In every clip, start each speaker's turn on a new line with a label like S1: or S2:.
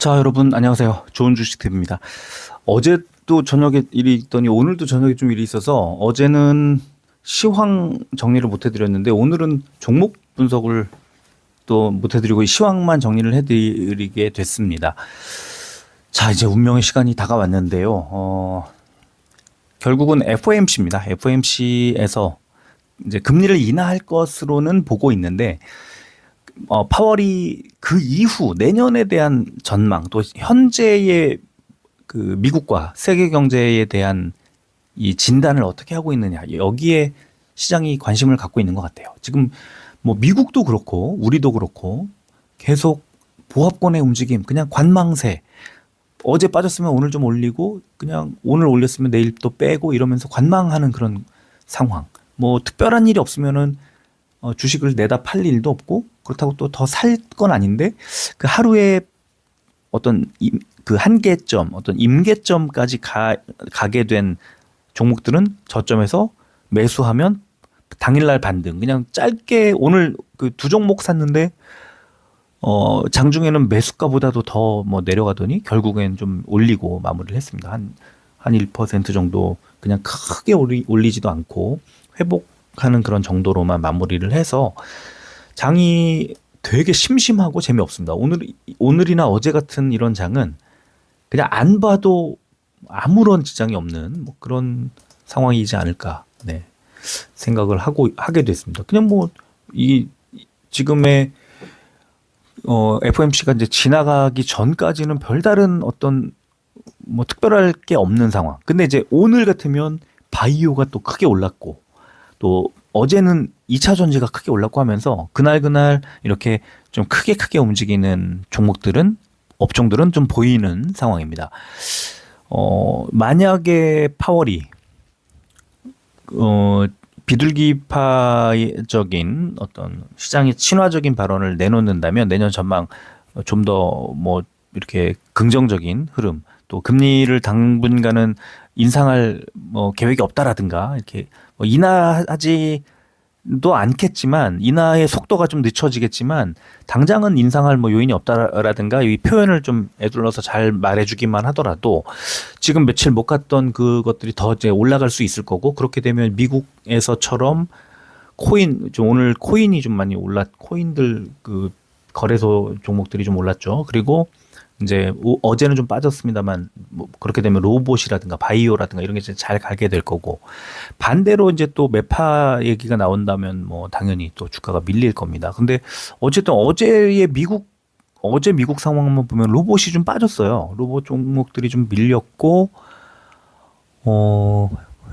S1: 자, 여러분 안녕하세요. 좋은 주식 팁입니다. 어제도 저녁에 일이 있더니 오늘도 저녁에 좀 일이 있어서 어제는 시황 정리를 못 해드렸는데 오늘은 종목 분석을 또 못 해드리고 시황만 정리를 해드리게 됐습니다. 자, 이제 운명의 시간이 다가왔는데요. 결국은 FOMC입니다. FOMC에서 이제 금리를 인하할 것으로는 보고 있는데 파월이 그 이후 내년에 대한 전망 또 현재의 그 미국과 세계 경제에 대한 이 진단을 어떻게 하고 있느냐 여기에 시장이 관심을 갖고 있는 것 같아요. 지금 뭐 미국도 그렇고 우리도 그렇고 계속 보합권의 움직임, 그냥 관망세. 어제 빠졌으면 오늘 좀 올리고 그냥 오늘 올렸으면 내일 또 빼고 이러면서 관망하는 그런 상황. 뭐 특별한 일이 없으면은 주식을 내다 팔 일도 없고 그렇다고 또 더 살 건 아닌데 그 하루에 어떤 그 한계점, 어떤 임계점까지 가게 된 종목들은 저점에서 매수하면 당일날 반등. 그냥 짧게 오늘 그 두 종목 샀는데 장중에는 매수가보다도 더 뭐 내려가더니 결국엔 좀 올리고 마무리를 했습니다. 한 1% 정도 그냥 크게 올리지도 않고 회복하는 그런 정도로만 마무리를 해서 장이 되게 심심하고 재미없습니다. 오늘이나 어제 같은 이런 장은 그냥 안 봐도 아무런 지장이 없는 뭐 그런 상황이지 않을까, 네, 생각을 하게 됐습니다. 그냥 뭐 이 지금의 FOMC가 이제 지나가기 전까지는 별다른 어떤 뭐 특별할 게 없는 상황. 근데 이제 오늘 같으면 바이오가 또 크게 올랐고 또 어제는 2차 전지가 크게 올랐고 하면서 그날 이렇게 좀 크게 움직이는 종목들은 업종들은 좀 보이는 상황입니다. 만약에 파월이 비둘기파적인 어떤 시장의 친화적인 발언을 내놓는다면 내년 전망 좀 더 뭐 이렇게 긍정적인 흐름, 또 금리를 당분간은 인상할 뭐 계획이 없다라든가 이렇게 뭐 인하하지도 않겠지만 인하의 속도가 좀 늦춰지겠지만 당장은 인상할 뭐 요인이 없다라든가 이 표현을 좀 에둘러서 잘 말해주기만 하더라도 지금 며칠 못 갔던 그것들이 더 이제 올라갈 수 있을 거고, 그렇게 되면 미국에서처럼 오늘 코인이 좀 많이 코인들 그 거래소 종목들이 좀 올랐죠. 그리고 이제 어제는 좀 빠졌습니다만 뭐 그렇게 되면 로봇이라든가 바이오라든가 이런 게 잘 가게 될 거고, 반대로 이제 또 매파 얘기가 나온다면 뭐 당연히 또 주가가 밀릴 겁니다. 근데 어쨌든 어제 미국 상황만 보면 로봇이 좀 빠졌어요. 로봇 종목들이 좀 밀렸고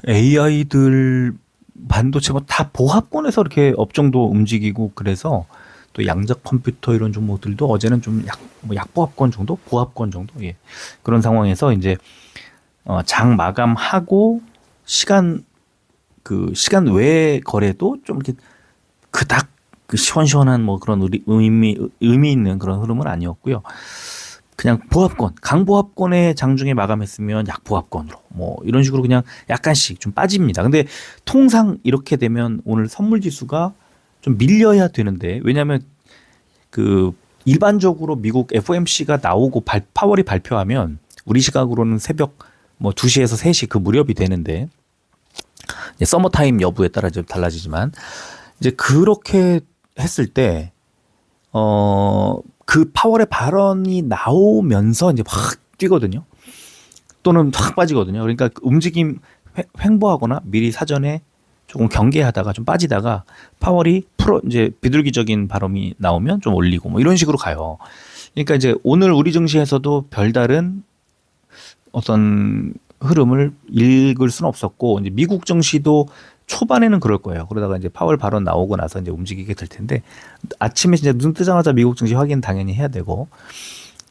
S1: AI들 반도체 뭐 다 보합권에서 이렇게 업종도 움직이고 그래서 또 양자 컴퓨터 이런 종목들도 어제는 좀 약보합권 정도, 보합권 정도, 예, 그런 상황에서 이제 장 마감하고 시간 외 거래도 좀 이렇게 그닥 그 시원시원한 뭐 그런 의미 있는 그런 흐름은 아니었고요. 그냥 보합권, 강보합권의 장중에 마감했으면 약보합권으로 뭐 이런 식으로 그냥 약간씩 좀 빠집니다. 근데 통상 이렇게 되면 오늘 선물 지수가 좀 밀려야 되는데, 왜냐하면 그 일반적으로 미국 FOMC가 나오고 파월이 발표하면 우리 시각으로는 새벽 뭐 2시에서 3시 그 무렵이 되는데, 서머타임 여부에 따라 좀 달라지지만 이제 그렇게 했을 때 그 파월의 발언이 나오면서 이제 확 뛰거든요. 또는 확 빠지거든요. 그러니까 움직임 횡보하거나 미리 사전에 조금 경계하다가 좀 빠지다가 파월이 이제 비둘기적인 발언이 나오면 좀 올리고 뭐 이런 식으로 가요. 그러니까 이제 오늘 우리 증시에서도 별다른 어떤 흐름을 읽을 수는 없었고, 이제 미국 증시도 초반에는 그럴 거예요. 그러다가 이제 파월 발언 나오고 나서 이제 움직이게 될 텐데, 아침에 진짜 눈 뜨자마자 미국 증시 확인 당연히 해야 되고,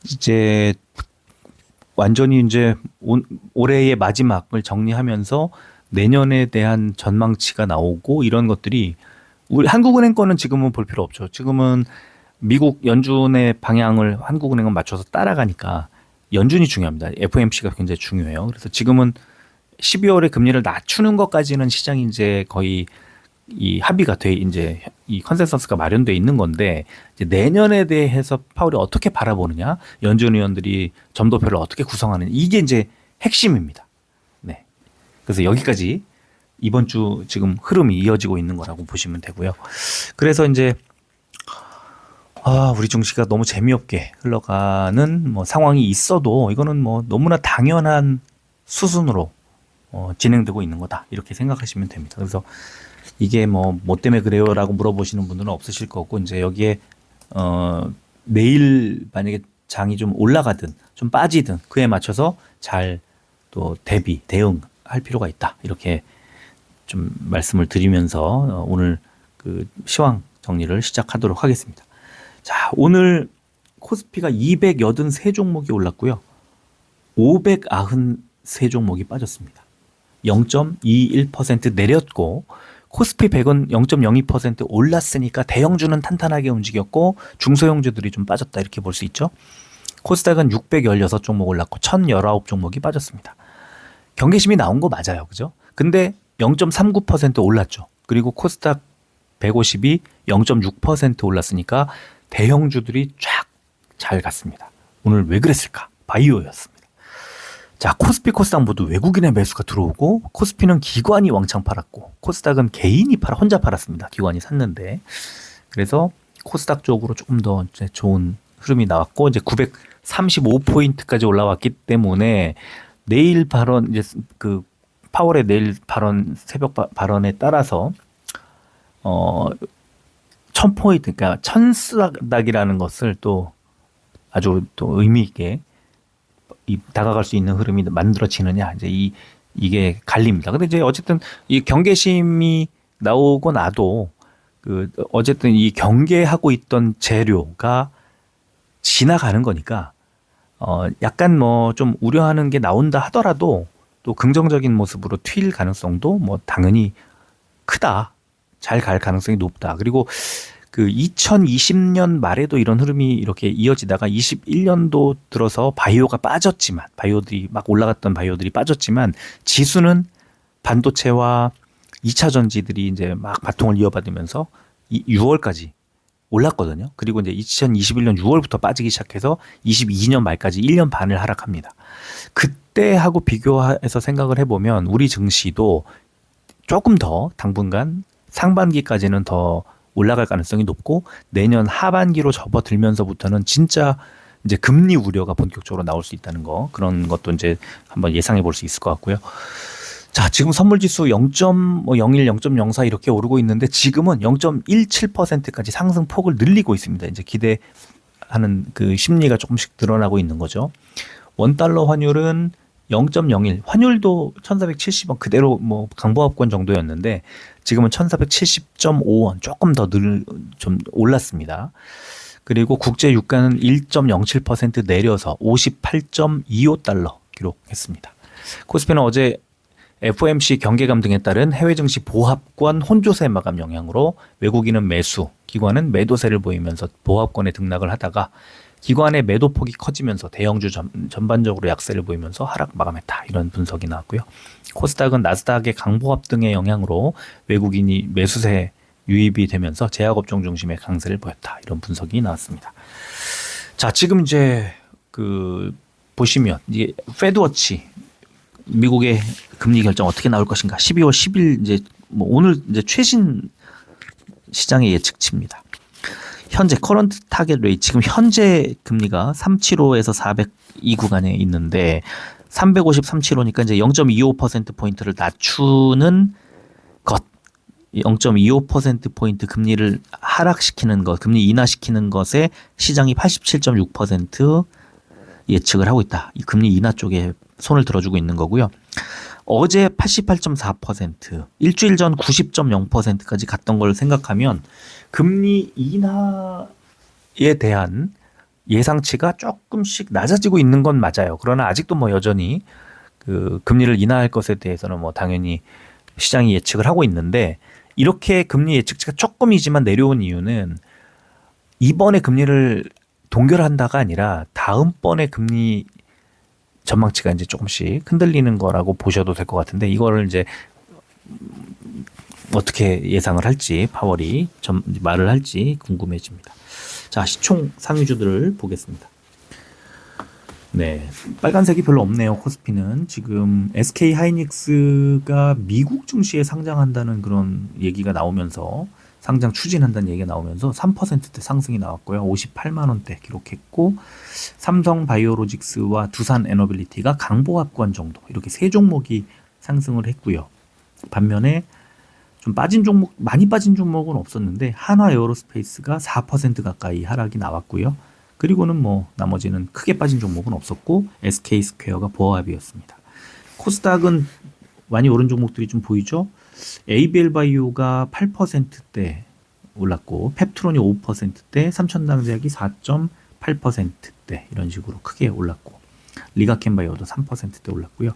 S1: 이제 완전히 이제 올해의 마지막을 정리하면서 내년에 대한 전망치가 나오고 이런 것들이 우리 한국은행 거는 지금은 볼 필요 없죠. 지금은 미국 연준의 방향을 한국은행은 맞춰서 따라가니까 연준이 중요합니다. FOMC가 굉장히 중요해요. 그래서 지금은 12월에 금리를 낮추는 것까지는 시장이 이제 거의 이 합의가 돼 이제 이 컨센서스가 마련돼 있는 건데 이제 내년에 대해서 파월이 어떻게 바라보느냐, 연준 의원들이 점도표를 어떻게 구성하느냐 이게 이제 핵심입니다. 네. 그래서 여기까지 이번 주 지금 흐름이 이어지고 있는 거라고 보시면 되고요. 그래서 이제 우리 증시가 너무 재미없게 흘러가는 뭐 상황이 있어도 이거는 뭐 너무나 당연한 수순으로 진행되고 있는 거다 이렇게 생각하시면 됩니다. 그래서 이게 뭐 때문에 그래요라고 물어보시는 분들은 없으실 거고 이제 여기에 내일 만약에 장이 좀 올라가든 좀 빠지든 그에 맞춰서 잘 또 대응할 필요가 있다 이렇게 좀 말씀을 드리면서 오늘 그 시황 정리를 시작하도록 하겠습니다. 자, 오늘 코스피가 283종목이 올랐고요. 593종목이 빠졌습니다. 0.21% 내렸고 코스피 100은 0.02% 올랐으니까 대형주는 탄탄하게 움직였고 중소형주들이 좀 빠졌다 이렇게 볼 수 있죠. 코스닥은 616종목 올랐고 1019종목이 빠졌습니다. 경계심이 나온 거 맞아요. 그죠? 근데 0.39% 올랐죠. 그리고 코스닥 150이 0.6% 올랐으니까 대형주들이 쫙 잘 갔습니다. 오늘 왜 그랬을까? 바이오였습니다. 자, 코스피, 코스닥 모두 외국인의 매수가 들어오고 코스피는 기관이 왕창 팔았고 코스닥은 개인이 혼자 팔았습니다. 기관이 샀는데. 그래서 코스닥 쪽으로 조금 더 이제 좋은 흐름이 나왔고 이제 935포인트까지 올라왔기 때문에 내일 발언 이제 그 파월의 내일 발언 새벽 발언에 따라서 1000포인트 그러니까 천스닥이라는 것을 또 아주 또 의미 있게 다가갈 수 있는 흐름이 만들어지느냐 이제 이게 갈립니다. 근데 이제 어쨌든 이 경계심이 나오고 나도 그 어쨌든 이 경계하고 있던 재료가 지나가는 거니까 약간 뭐 좀 우려하는 게 나온다 하더라도 또 긍정적인 모습으로 튈 가능성도 뭐 당연히 크다. 잘 갈 가능성이 높다. 그리고 그 2020년 말에도 이런 흐름이 이렇게 이어지다가 21년도 들어서 바이오가 빠졌지만 바이오들이 막 올라갔던 바이오들이 빠졌지만 지수는 반도체와 2차 전지들이 이제 막 바통을 이어받으면서 6월까지 올랐거든요. 그리고 이제 2021년 6월부터 빠지기 시작해서 22년 말까지 1년 반을 하락합니다. 그때하고 비교해서 생각을 해보면 우리 증시도 조금 더 당분간 상반기까지는 더 올라갈 가능성이 높고 내년 하반기로 접어들면서부터는 진짜 이제 금리 우려가 본격적으로 나올 수 있다는 거 그런 것도 이제 한번 예상해 볼 수 있을 것 같고요. 자, 지금 선물지수 0.01, 0.04 이렇게 오르고 있는데 지금은 0.17%까지 상승폭을 늘리고 있습니다. 이제 기대하는 그 심리가 조금씩 드러나고 있는 거죠. 원달러 환율은 0.01, 환율도 1470원 그대로 뭐 강보합권 정도였는데 지금은 1470.5원 조금 더 좀 올랐습니다. 그리고 국제 유가는 1.07% 내려서 58.25달러 기록했습니다. 코스피는 어제 FOMC 경계감 등에 따른 해외 증시 보합권 혼조세 마감 영향으로 외국인은 매수, 기관은 매도세를 보이면서 보합권에 등락을 하다가 기관의 매도폭이 커지면서 대형주 전반적으로 약세를 보이면서 하락 마감했다. 이런 분석이 나왔고요. 코스닥은 나스닥의 강보합 등의 영향으로 외국인이 매수세 유입이 되면서 제약업종 중심의 강세를 보였다. 이런 분석이 나왔습니다. 자, 지금 이제 그 보시면 이게 페드워치 미국의 금리 결정 어떻게 나올 것인가? 12월 10일 이제 뭐 오늘 이제 최신 시장의 예측치입니다. 현재 커런트 타겟 레이트 지금 현재 금리가 375에서 400 이 구간에 있는데 350, 375니까 이제 0.25% 포인트를 낮추는 것, 0.25% 포인트 금리를 하락시키는 것, 금리 인하시키는 것에 시장이 87.6% 예측을 하고 있다. 이 금리 인하 쪽에 손을 들어주고 있는 거고요. 어제 88.4%, 일주일 전 90.0%까지 갔던 걸 생각하면 금리 인하에 대한 예상치가 조금씩 낮아지고 있는 건 맞아요. 그러나 아직도 뭐 여전히 그 금리를 인하할 것에 대해서는 뭐 당연히 시장이 예측을 하고 있는데 이렇게 금리 예측치가 조금이지만 내려온 이유는 이번에 금리를 동결한다가 아니라 다음번에 금리 전망치가 이제 조금씩 흔들리는 거라고 보셔도 될 것 같은데 이거를 이제 어떻게 예상을 할지 파월이 말을 할지 궁금해집니다. 자, 시총 상위주들을 보겠습니다. 네, 빨간색이 별로 없네요. 코스피는 지금 SK 하이닉스가 미국 증시에 상장한다는 그런 얘기가 나오면서 상장 추진한다는 얘기가 나오면서 3%대 상승이 나왔고요. 58만 원대 기록했고 삼성 바이오로직스와 두산 에너빌리티가 강보합권 정도 이렇게 세 종목이 상승을 했고요. 반면에 좀 빠진 종목, 많이 빠진 종목은 없었는데 한화 에어로스페이스가 4% 가까이 하락이 나왔고요. 그리고는 뭐 나머지는 크게 빠진 종목은 없었고 SK 스퀘어가 보합이었습니다. 코스닥은 많이 오른 종목들이 좀 보이죠? ABL 바이오가 8%대 올랐고 펩트론이 5%대, 삼천당제약이 4.8%대 이런 식으로 크게 올랐고 리가켄 바이오도 3%대 올랐고요.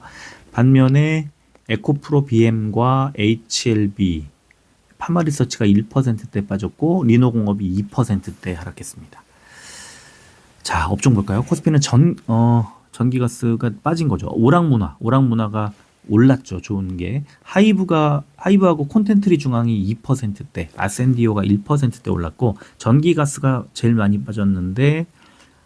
S1: 반면에 에코프로 BM과 HLB 파마리서치가 1%대 빠졌고 리노공업이 2%대 하락했습니다. 자, 업종 볼까요? 코스피는 전기가스가 빠진 거죠. 오락문화가 올랐죠. 좋은 게 하이브하고 콘텐트리 중앙이 2%대, 아센디오가 1%대 올랐고 전기가스가 제일 많이 빠졌는데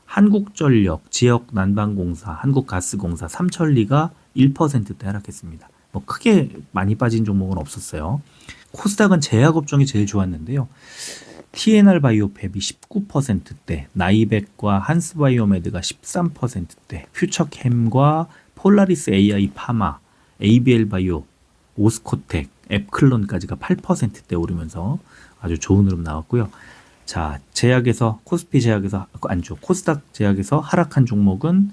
S1: 한국전력, 지역난방공사, 한국가스공사, 삼천리가 1%대 하락했습니다. 뭐 크게 많이 빠진 종목은 없었어요. 코스닥은 제약업종이 제일 좋았는데요. TNR 바이오팹이 19%대, 나이백과 한스바이오메드가 13%대, 퓨처캠과 폴라리스 AI 파마, ABL 바이오, 오스코텍, 앱클론까지가 8%대 오르면서 아주 좋은 흐름 나왔고요. 자, 코스닥 제약에서 하락한 종목은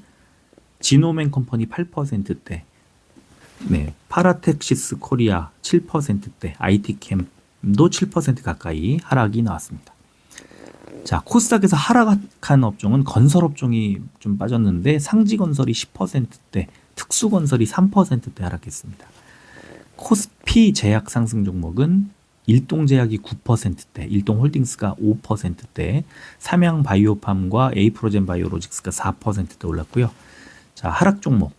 S1: 지노맨 컴퍼니 8%대, 네, 파라텍시스 코리아 7%대, IT캠도 7% 가까이 하락이 나왔습니다. 자, 코스닥에서 하락한 업종은 건설업종이 좀 빠졌는데 상지건설이 10%대, 특수건설이 3%대 하락했습니다. 코스피 제약 상승 종목은 일동제약이 9%대, 일동홀딩스가 5%대, 삼양바이오팜과 에이프로젠 바이오로직스가 4%대 올랐고요. 자, 하락 종목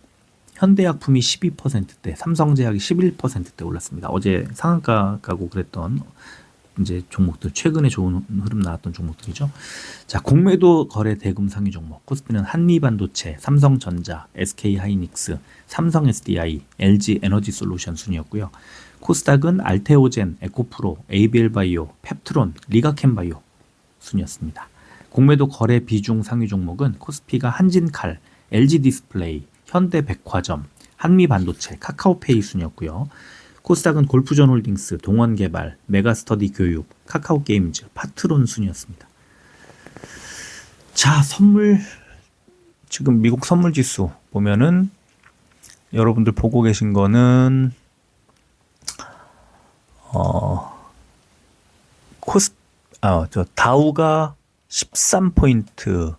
S1: 현대약품이 12%대, 삼성제약이 11%대 올랐습니다. 어제 상한가 가고 그랬던 이제 종목들, 최근에 좋은 흐름 나왔던 종목들이죠. 자, 공매도 거래 대금 상위 종목 코스피는 한미반도체, 삼성전자, SK하이닉스, 삼성 SDI, LG 에너지솔루션 순이었고요. 코스닥은 알테오젠, 에코프로, ABL 바이오, 펩트론, 리가켄 바이오 순이었습니다. 공매도 거래 비중 상위 종목은 코스피가 한진칼, LG 디스플레이, 현대백화점, 한미반도체, 카카오페이 순이었고요. 코스닥은 골프존 홀딩스, 동원개발, 메가스터디 교육, 카카오게임즈, 파트론 순이었습니다. 자, 지금 미국 선물지수 보면은 여러분들 보고 계신 거는 다우가 13포인트,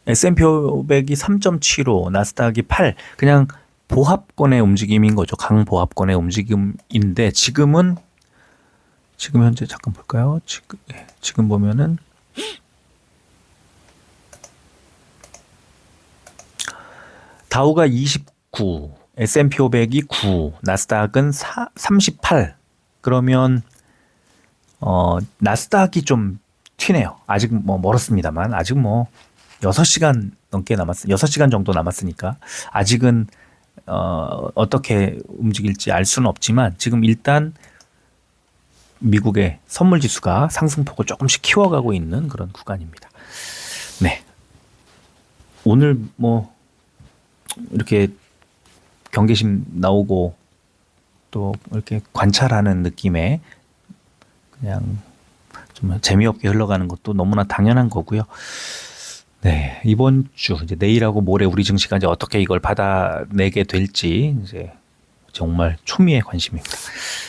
S1: S&P 500이 3.75, 나스닥이 8, 그냥 보합권의 움직임인 거죠. 강보합권의 움직임인데 지금 현재 잠깐 볼까요? 지금 보면은 다우가 29, S&P 500이 9, 나스닥은 38. 그러면 나스닥이 좀 튀네요. 아직 뭐 멀었습니다만 아직 뭐 6시간 넘게 6시간 정도 남았으니까 아직은 어떻게 움직일지 알 수는 없지만 지금 일단 미국의 선물 지수가 상승폭을 조금씩 키워가고 있는 그런 구간입니다. 네. 오늘 뭐 이렇게 경계심 나오고 또 이렇게 관찰하는 느낌에 그냥 좀 재미없게 흘러가는 것도 너무나 당연한 거고요. 네, 이번 주 이제 내일하고 모레 우리 증시가 이제 어떻게 이걸 받아내게 될지 이제 정말 초미의 관심입니다.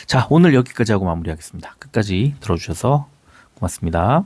S1: 자, 오늘 여기까지 하고 마무리하겠습니다. 끝까지 들어주셔서 고맙습니다.